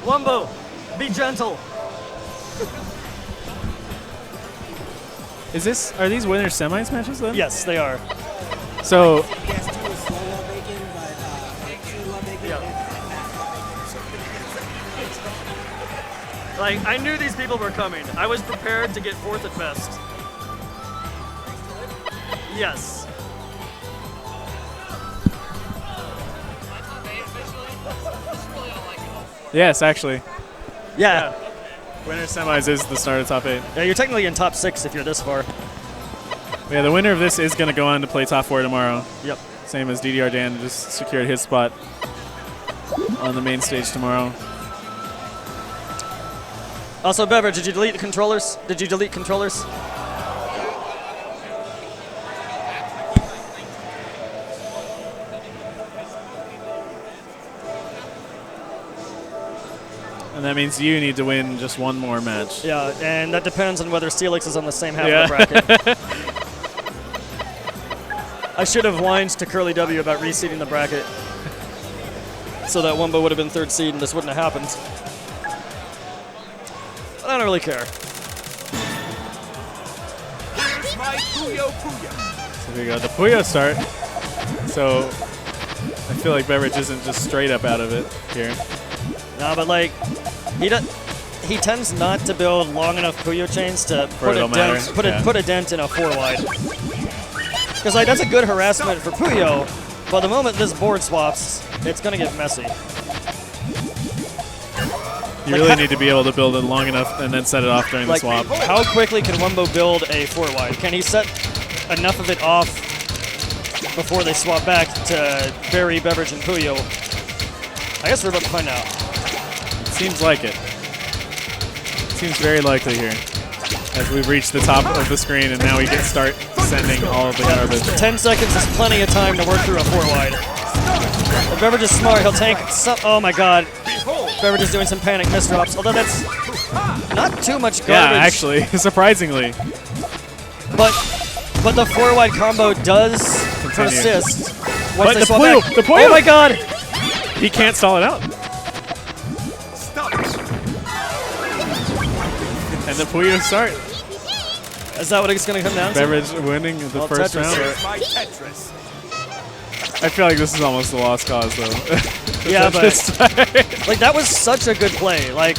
Wumbo, be gentle. Are these winners semis matches then? Yes, they are. So like, I knew these people were coming. I was prepared to get 4th at best. Yes. yes, actually, Yeah. winners semis is the start of top 8. Yeah, you're technically in top 6 if you're this far. Yeah, the winner of this is going to go on to play top 4 tomorrow. Yep. Same as DDR Dan, just secured his spot on the main stage tomorrow. Also, Beverage, did you delete the controllers? Did you delete controllers? And that means you need to win just one more match. Yeah, and that depends on whether Steelix is on the same half of the bracket. I should have whined to Curly W about reseeding the bracket so that Wumbo would have been 3rd seed and this wouldn't have happened. But I don't really care. Here's my Puyo Puyo. So we got the Puyo start. So I feel like Beverage isn't just straight up out of it here. No, but like, he tends not to build long enough Puyo chains to put a dent in a 4-wide. Because like, that's a good harassment for Puyo, but the moment this board swaps, it's going to get messy. You really need to be able to build it long enough and then set it off during the swap. How quickly can Wumbo build a 4-wide? Can he set enough of it off before they swap back to bury Beverage and Puyo? I guess we're about to find out. Seems like it. Seems very likely here. As we've reached the top of the screen and now we can start sending all of the garbage. 10 seconds is plenty of time to work through a 4-wide. If Beverage is smart, he'll tank some. Oh my god. Beverage is doing some panic misdrops, although that's not too much garbage. Yeah, actually, surprisingly. But the 4-wide combo does persist. But the Puyo! Oh my god! He can't stall it out. And the Puyo start. Is that what it's going to come down to? Beverage winning the first Tetris. round. Here's my Tetris. I feel like this is almost a lost cause, though. Yeah, but like that was such a good play. Like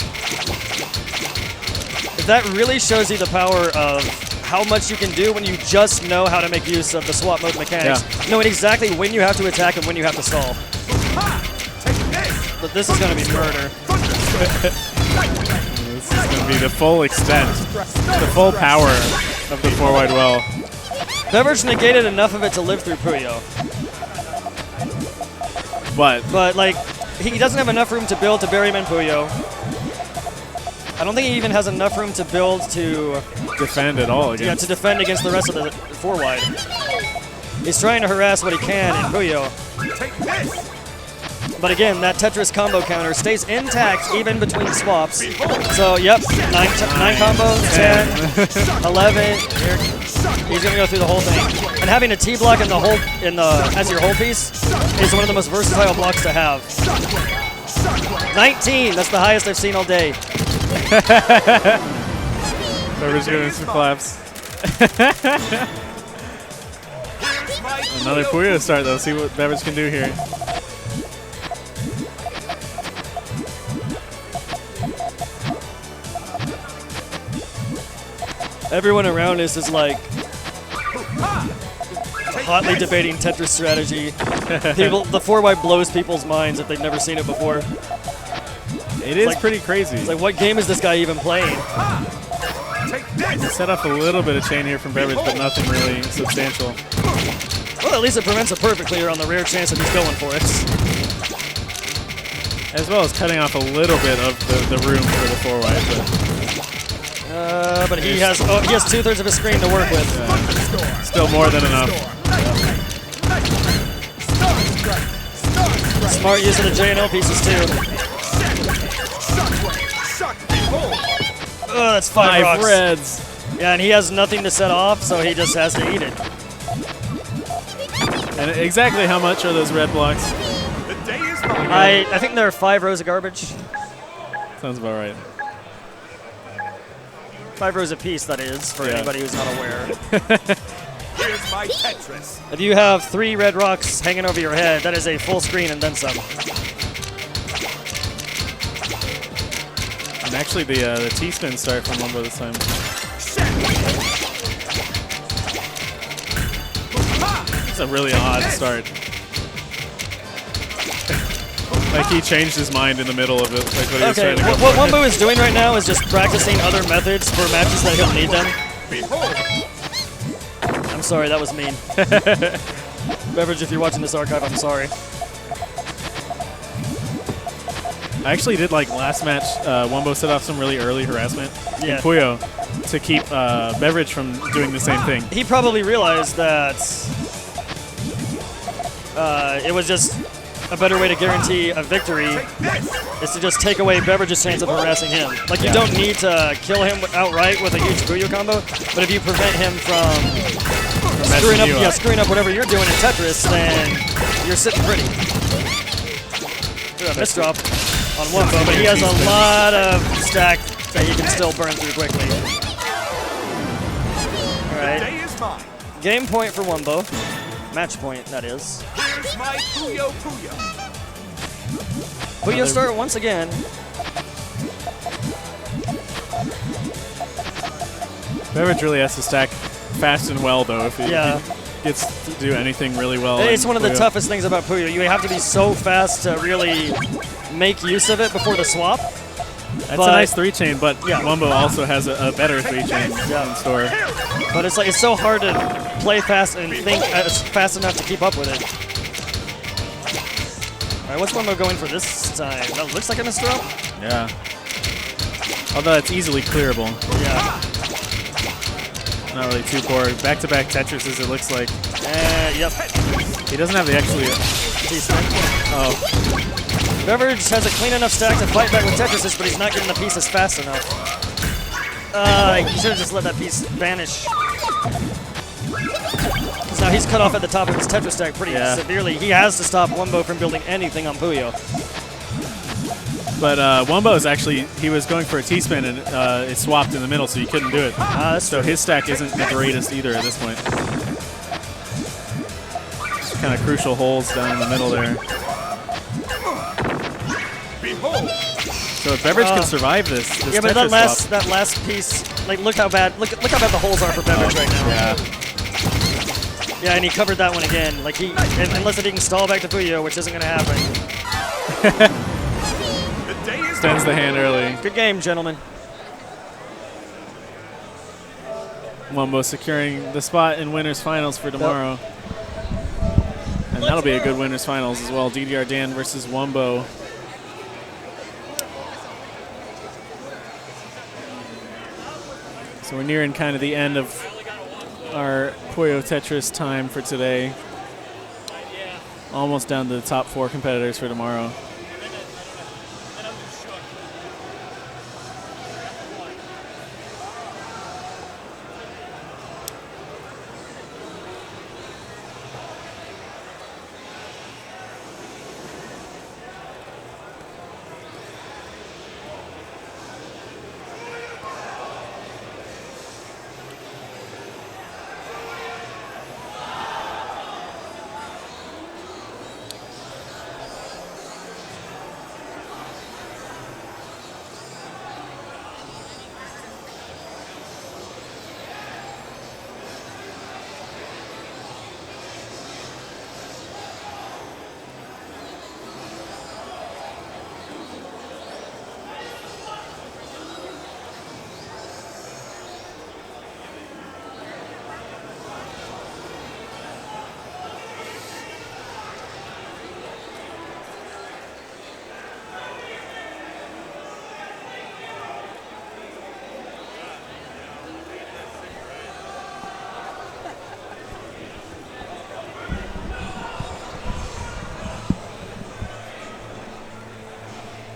that really shows you the power of how much you can do when you just know how to make use of the swap mode mechanics, knowing exactly when you have to attack and when you have to stall. But this is going to be murder. This is going to be the full extent, the full power of the 4-wide well. Beverage negated enough of it to live through Puyo. But like, he doesn't have enough room to build to bury him in Puyo. I don't think he even has enough room to build to defend at all against. Yeah, to defend against the rest of the 4-wide. He's trying to harass what he can in Puyo. Take this. But again, that Tetris combo counter stays intact even between swaps. So, yep, 9 combo, 10, 11. He's gonna go through the whole thing. And having a T block as your whole piece is one of the most versatile blocks to have. 19. That's the highest I've seen all day. Beverage giving some claps. Another Puyo start though. See what Beverage can do here. Everyone around us is like hotly debating Tetris strategy. The 4-wide blows people's minds if they've never seen it before. It is pretty crazy. It's like, what game is this guy even playing? Set up a little bit of chain here from Beverage, but nothing really substantial. Well, at least it prevents a perfect clear on the rare chance that he's going for it. As well as cutting off a little bit of the room for the 4-wide. But he has 2/3 of his screen to work with. Still more than enough. Smart use of the J&L pieces too. Oh, that's 5 rocks. reds. Yeah, and he has nothing to set off, so he just has to eat it. And exactly how much are those red blocks? The day is mine. I think there are 5 rows of garbage. Sounds about right. 5 rows apiece, that is, for anybody who's not aware. Here's my Tetris. If you have 3 red rocks hanging over your head, that is a full screen and then some. And actually, the T-spin start from Wumbo this time. It's a really odd start. Like he changed his mind in the middle of it. Like what he was trying to go what for. Wumbo is doing right now is just practicing other methods for matches that he'll need them. I'm sorry, that was mean. Beverage, if you're watching this archive, I'm sorry. I actually did like last match. Wumbo set off some really early harassment in Yeah. Puyo to keep Beverage from doing the same thing. He probably realized that it was just a better way to guarantee a victory is to just take away Beverage's chance of harassing him. Like, you don't need to kill him outright with a huge Puyo combo, but if you prevent him from screwing up whatever you're doing in Tetris, then you're sitting pretty. A misdrop on Wumbo, but he has a lot of stack that he can still burn through quickly. All right. Day is mine. Game point for Wumbo. Match point, that is. Here's my Puyo Puyo. Puyo start once again. Beverage really has to stack fast and well, though, if he gets to do anything really well. It's one of the Puyo. toughest things about Puyo. You have to be so fast to really make use of it before the swap. That's a nice 3-chain, but Yeah. Wumbo also has a better 3-chain in store. But it's like it's so hard to play fast and think fast enough to keep up with it. All right, what's Wumbo going for this time? That looks like a misdrop. Yeah. Although it's easily clearable. Yeah. Not really too poor. Back-to-back Tetrises, it looks like. Yep. He doesn't have the actually. Oh. Beverage has a clean enough stack to fight back with Tetrises, but he's not getting the pieces fast enough. He should have just let that piece vanish. Because now he's cut off at the top of his Tetris stack pretty severely. He has to stop Wumbo from building anything on Puyo. But Wumbo is actually, he was going for a T-spin and it swapped in the middle, so he couldn't do it. So his stack isn't the greatest either at this point. Just kind of crucial holes down in the middle there. So if Beverage can survive this Yeah, but Tetris swap, that last piece, like look how bad the holes are for Beverage right now. yeah. Yeah, and he covered that one again. Like unless he can stall back to Puyo, which isn't going to happen. Extends the hand early. Good game, gentlemen. Wumbo securing the spot in winners finals for tomorrow. And that'll be a good winners finals as well. DDR Dan versus Wumbo. So we're nearing kind of the end of our Puyo Tetris time for today. Almost down to the top 4 competitors for tomorrow.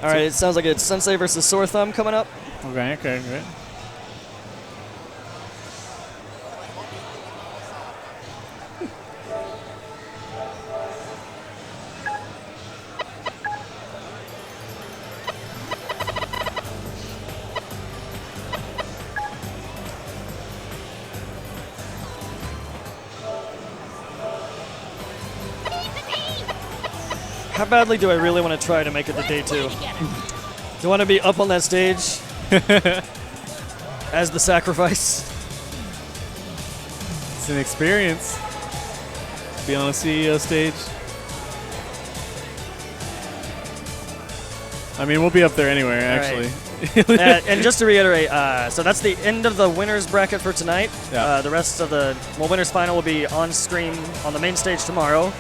All right, it sounds like it's Sensei versus Sore Thumb coming up. Okay, great. how badly do I really want to try to make it to day 2? Do I want to be up on that stage as the sacrifice? It's an experience. Be on a CEO stage. I mean, we'll be up there anywhere, actually. And just to reiterate, so that's the end of the winners bracket for tonight. Yeah. The rest of the winners final will be on stream on the main stage tomorrow.